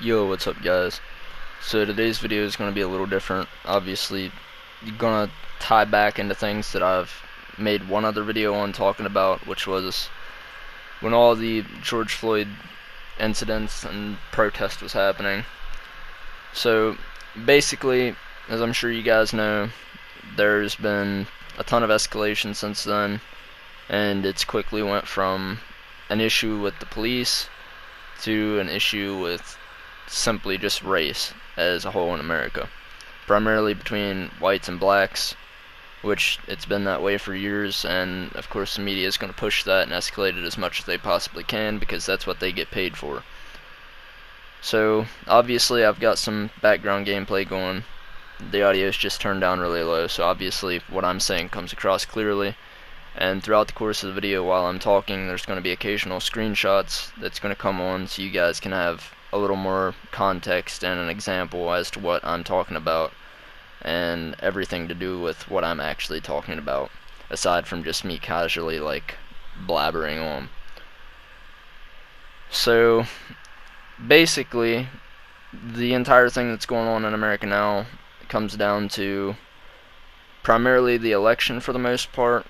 Yo, what's up guys? So today's video is going to be a little different. Obviously, you're going to tie back into things that I've made one other video on talking about, which was when all the George Floyd incidents and protest was happening. So basically, as I'm sure you guys know, there's been a ton of escalation since then, and it's quickly went from an issue with the police to an issue with simply just race as a whole in America, primarily between whites and blacks, which it's been that way for years, and of course the media is going to push that and escalate it as much as they possibly can because that's what they get paid for. So obviously I've got some background gameplay going. The audio is just turned down really low, so obviously what I'm saying comes across clearly. And throughout the course of the video while I'm talking, there's going to be occasional screenshots that's going to come on so you guys can have a little more context and an example as to what I'm talking about and everything to do with what I'm actually talking about, aside from just me casually like blabbering on. So basically, the entire thing that's going on in America now comes down to primarily the election for the most part.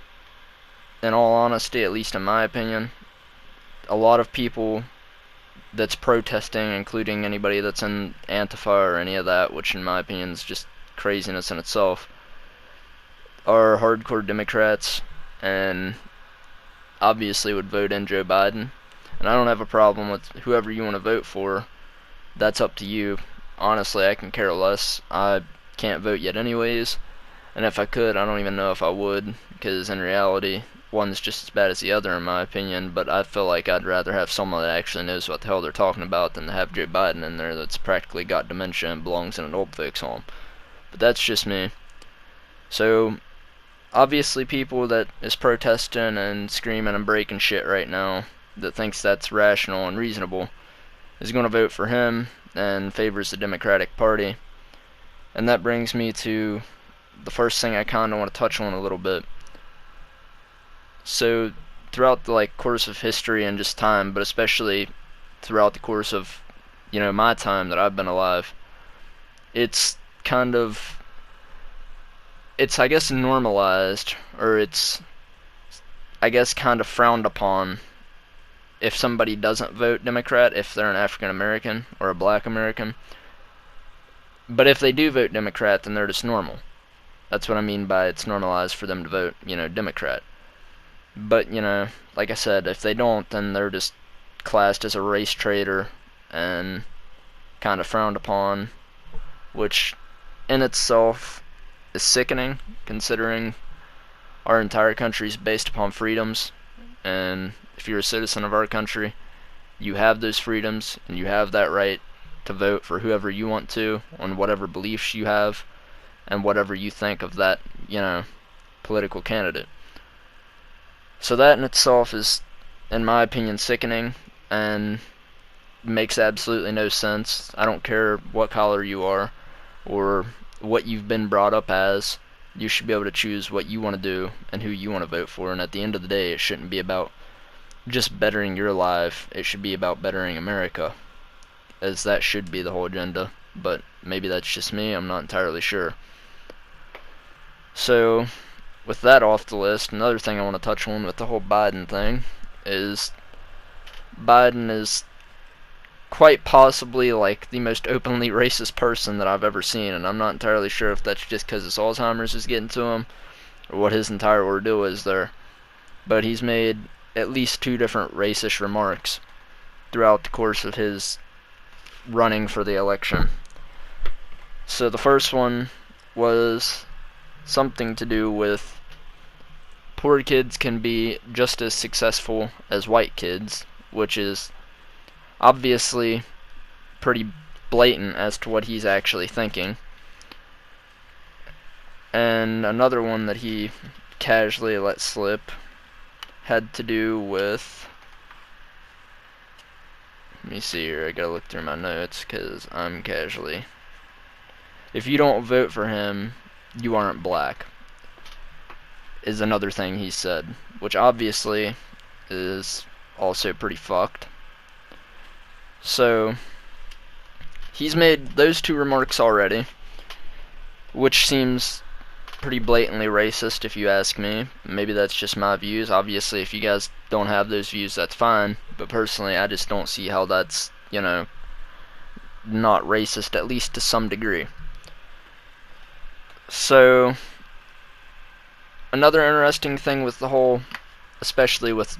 In all honesty, at least in my opinion, a lot of people that's protesting, including anybody that's in Antifa or any of that, which in my opinion is just craziness in itself, are hardcore Democrats and obviously would vote in Joe Biden. And I don't have a problem with whoever you want to vote for. That's up to you. Honestly, I can care less. I can't vote yet anyways, and if I could, I don't even know if I would, because in reality, one's just as bad as the other in my opinion, but I feel like I'd rather have someone that actually knows what the hell they're talking about than to have Joe Biden in there that's practically got dementia and belongs in an old folks home. But that's just me. So, obviously people that is protesting and screaming and breaking shit right now, that thinks that's rational and reasonable, is going to vote for him and favors the Democratic Party. And that brings me to the first thing I kind of want to touch on a little bit. So throughout the course of history and just time, but especially throughout the course of my time that I've been alive, it's kind of I guess normalized, or it's I guess kind of frowned upon if somebody doesn't vote Democrat if they're an African American or a black American. But if they do vote Democrat, then they're just normal. That's what I mean by it's normalized for them to vote, Democrat. But, like I said, if they don't, then they're just classed as a race traitor and kind of frowned upon, which in itself is sickening, considering our entire country is based upon freedoms, and if you're a citizen of our country, you have those freedoms, and you have that right to vote for whoever you want to, on whatever beliefs you have, and whatever you think of that, political candidate. So that in itself is, in my opinion, sickening and makes absolutely no sense. I don't care what color you are or what you've been brought up as. You should be able to choose what you want to do and who you want to vote for. And at the end of the day, it shouldn't be about just bettering your life. It should be about bettering America, as that should be the whole agenda. But maybe that's just me. I'm not entirely sure. So, with that off the list, another thing I want to touch on with the whole Biden thing is Biden is quite possibly the most openly racist person that I've ever seen, and I'm not entirely sure if that's just because his Alzheimer's is getting to him or what his entire ordeal is there. But he's made at least two different racist remarks throughout the course of his running for the election. So the first one was something to do with poor kids can be just as successful as white kids, which is obviously pretty blatant as to what he's actually thinking. And another one that he casually let slip had to do with, let me see here, I gotta look through my notes because I'm casually, if you don't vote for him, you aren't black, is another thing he said, which obviously is also pretty fucked. So he's made those two remarks already, which seems pretty blatantly racist if you ask me. Maybe that's just my views. Obviously, if you guys don't have those views, that's fine. But personally, I just don't see how that's, not racist, at least to some degree. So, another interesting thing with the whole, especially with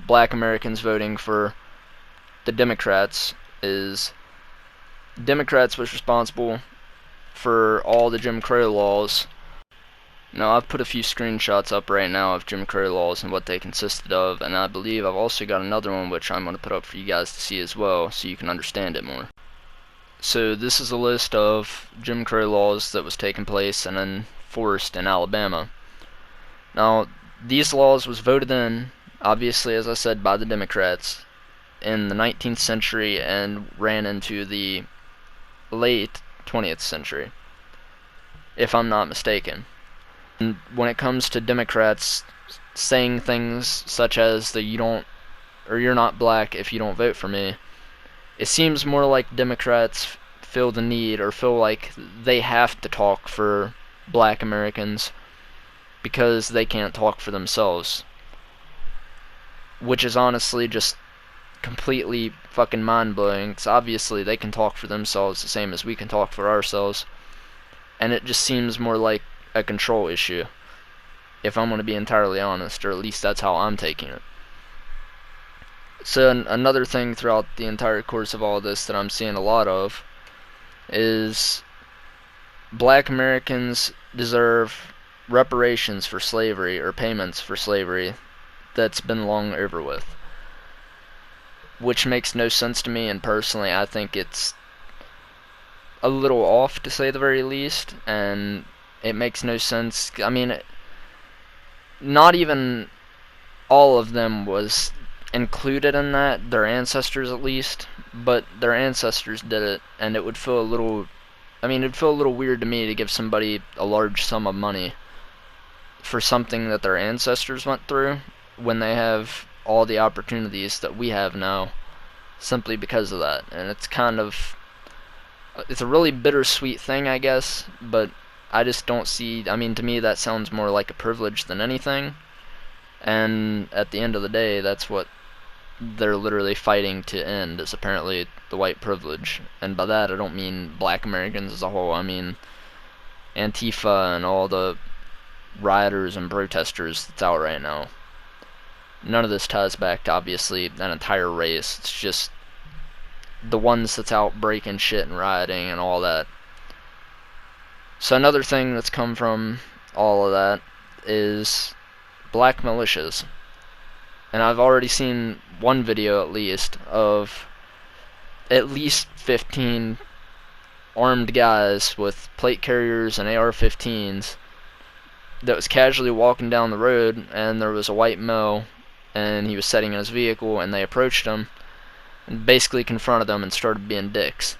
black Americans voting for the Democrats, is Democrats was responsible for all the Jim Crow laws. Now, I've put a few screenshots up right now of Jim Crow laws and what they consisted of, and I believe I've also got another one which I'm going to put up for you guys to see as well, so you can understand it more. So this is a list of Jim Crow laws that was taking place and enforced in Alabama. Now, these laws was voted in, obviously, as I said, by the Democrats in the 19th century and ran into the late 20th century, if I'm not mistaken. And when it comes to Democrats saying things such as that you're not black if you don't vote for me, it seems more like Democrats feel the need or feel like they have to talk for black Americans because they can't talk for themselves, which is honestly just completely fucking mind-blowing. Because obviously they can talk for themselves the same as we can talk for ourselves, and it just seems more like a control issue, if I'm going to be entirely honest, or at least that's how I'm taking it. So another thing throughout the entire course of all this that I'm seeing a lot of is black Americans deserve reparations for slavery, or payments for slavery, that's been long over with. Which makes no sense to me, and personally I think it's a little off, to say the very least, and it makes no sense. I mean, not even all of them was included in that, their ancestors at least, but their ancestors did it, and it would feel a little, it'd feel a little weird to me to give somebody a large sum of money for something that their ancestors went through when they have all the opportunities that we have now simply because of that. And it's a really bittersweet thing, I guess, but I just don't see, to me that sounds more like a privilege than anything, and at the end of the day, that's what they're literally fighting to end, is apparently the white privilege. And by that I don't mean black Americans as a whole, I mean Antifa and all the rioters and protesters that's out right now. None of this ties back to, obviously, an entire race. It's just the ones that's out breaking shit and rioting and all that. So another thing that's come from all of that is black militias. And I've already seen one video, at least, of at least 15 armed guys with plate carriers and AR-15s that was casually walking down the road, and there was a white male, and he was sitting in his vehicle, and they approached him and basically confronted them and started being dicks.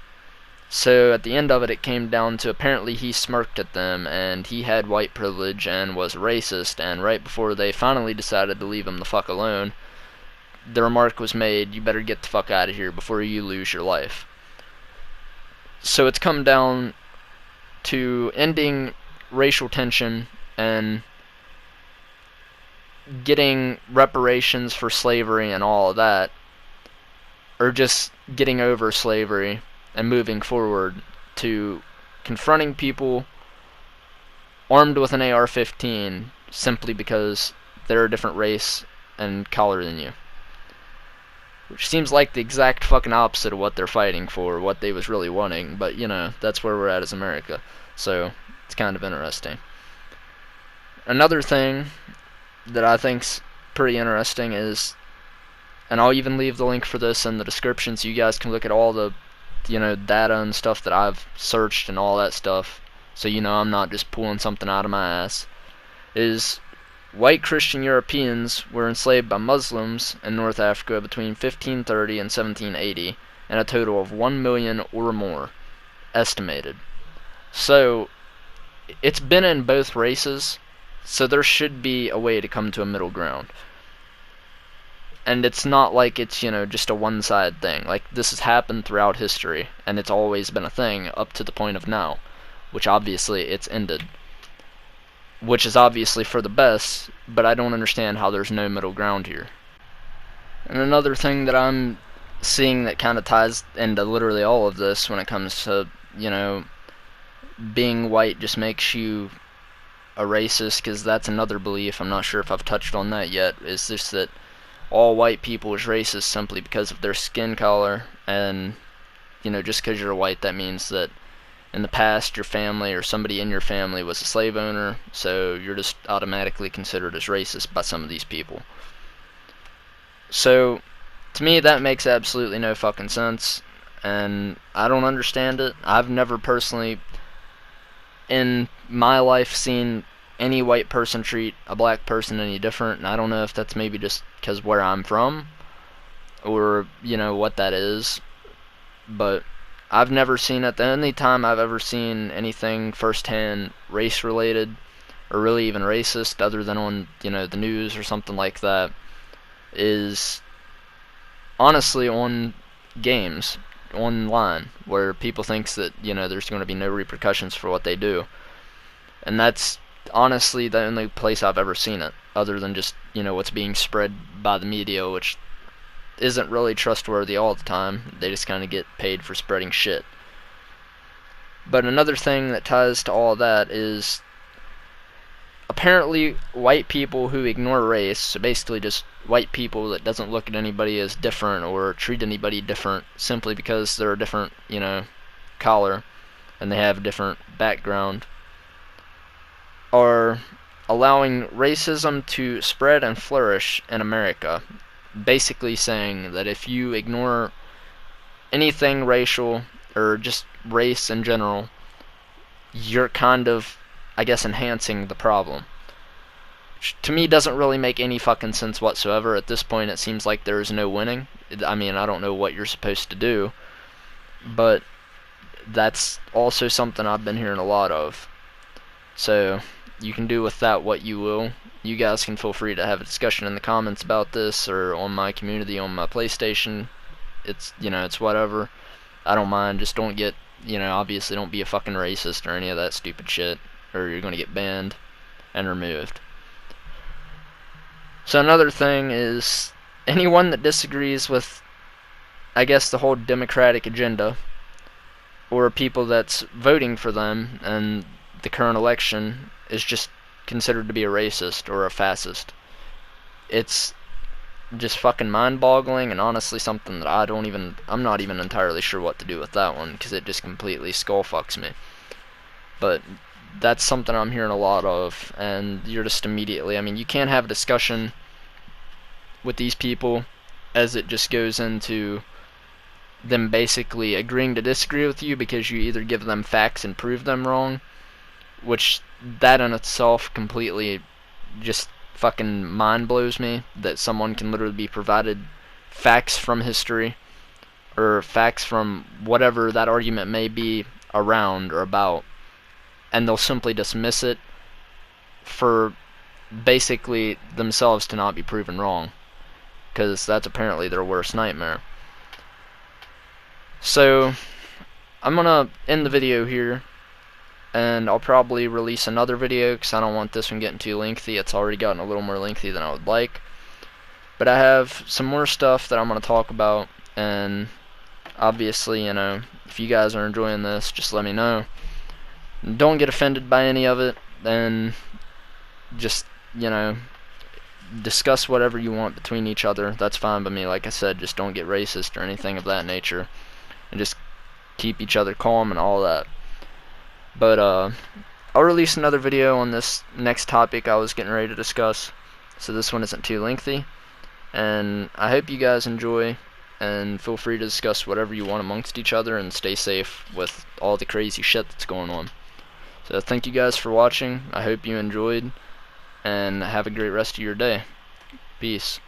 So at the end of it, it came down to, apparently he smirked at them and he had white privilege and was racist, and right before they finally decided to leave him the fuck alone, the remark was made, you better get the fuck out of here before you lose your life. So it's come down to ending racial tension and getting reparations for slavery and all of that, or just getting over slavery and moving forward to confronting people armed with an AR-15 simply because they're a different race and color than you. Which seems like the exact fucking opposite of what they're fighting for, what they was really wanting, but that's where we're at as America. So it's kind of interesting. Another thing that I think's pretty interesting is, and I'll even leave the link for this in the description so you guys can look at all the data and stuff that I've searched and all that stuff, so I'm not just pulling something out of my ass, is white Christian Europeans were enslaved by Muslims in North Africa between 1530 and 1780, and a total of 1 million or more, estimated. So, it's been in both races, so there should be a way to come to a middle ground. And it's not like it's, just a one-sided thing. Like, this has happened throughout history, and it's always been a thing up to the point of now, which obviously it's ended. Which is obviously for the best, but I don't understand how there's no middle ground here. And another thing that I'm seeing that kind of ties into literally all of this when it comes to, being white just makes you a racist, because that's another belief, I'm not sure if I've touched on that yet, is just that all white people is racist simply because of their skin color, and, just because you're white, that means that in the past your family or somebody in your family was a slave owner, so you're just automatically considered as racist by some of these people. So, to me, that makes absolutely no fucking sense, and I don't understand it. I've never personally, in my life, seen any white person treat a black person any different, and I don't know if that's maybe just because where I'm from, or, what that is, but I've never seen it. The only time I've ever seen anything firsthand race-related, or really even racist, other than on, the news or something like that, is honestly on games, online, where people thinks that, there's going to be no repercussions for what they do. And that's honestly the only place I've ever seen it, other than just, what's being spread by the media, which isn't really trustworthy all the time. They just kind of get paid for spreading shit. But another thing that ties to all of that is apparently white people who ignore race, so basically just white people that doesn't look at anybody as different or treat anybody different simply because they're a different, color and they have a different background, are allowing racism to spread and flourish in America. Basically saying that if you ignore anything racial, or just race in general, you're kind of, I guess, enhancing the problem. Which to me doesn't really make any fucking sense whatsoever. At this point it seems like there is no winning. I mean, I don't know what you're supposed to do, but that's also something I've been hearing a lot of. So, you can do with that what you will. You guys can feel free to have a discussion in the comments about this, or on my community, on my PlayStation. It's, it's whatever. I don't mind. Just don't get, obviously don't be a fucking racist or any of that stupid shit, or you're gonna get banned and removed. So another thing is, anyone that disagrees with, I guess, the whole Democratic agenda, or people that's voting for them and the current election, is just considered to be a racist or a fascist. It's just fucking mind-boggling, and honestly something that I'm not even entirely sure what to do with that one, because it just completely skull-fucks me. But that's something I'm hearing a lot of, and you're just immediately, I mean, you can't have a discussion with these people as it just goes into them basically agreeing to disagree with you because you either give them facts and prove them wrong, which that in itself completely just fucking mind blows me, that someone can literally be provided facts from history, or facts from whatever that argument may be around or about, and they'll simply dismiss it for basically themselves to not be proven wrong, because that's apparently their worst nightmare. So I'm gonna end the video here, and I'll probably release another video because I don't want this one getting too lengthy. It's already gotten a little more lengthy than I would like. But I have some more stuff that I'm going to talk about, and obviously, if you guys are enjoying this, just let me know. Don't get offended by any of it, and just, discuss whatever you want between each other. That's fine by me. Like I said, just don't get racist or anything of that nature, and just keep each other calm and all that. But I'll release another video on this next topic I was getting ready to discuss, so this one isn't too lengthy. And I hope you guys enjoy, and feel free to discuss whatever you want amongst each other, and stay safe with all the crazy shit that's going on. So thank you guys for watching. I hope you enjoyed, and have a great rest of your day. Peace.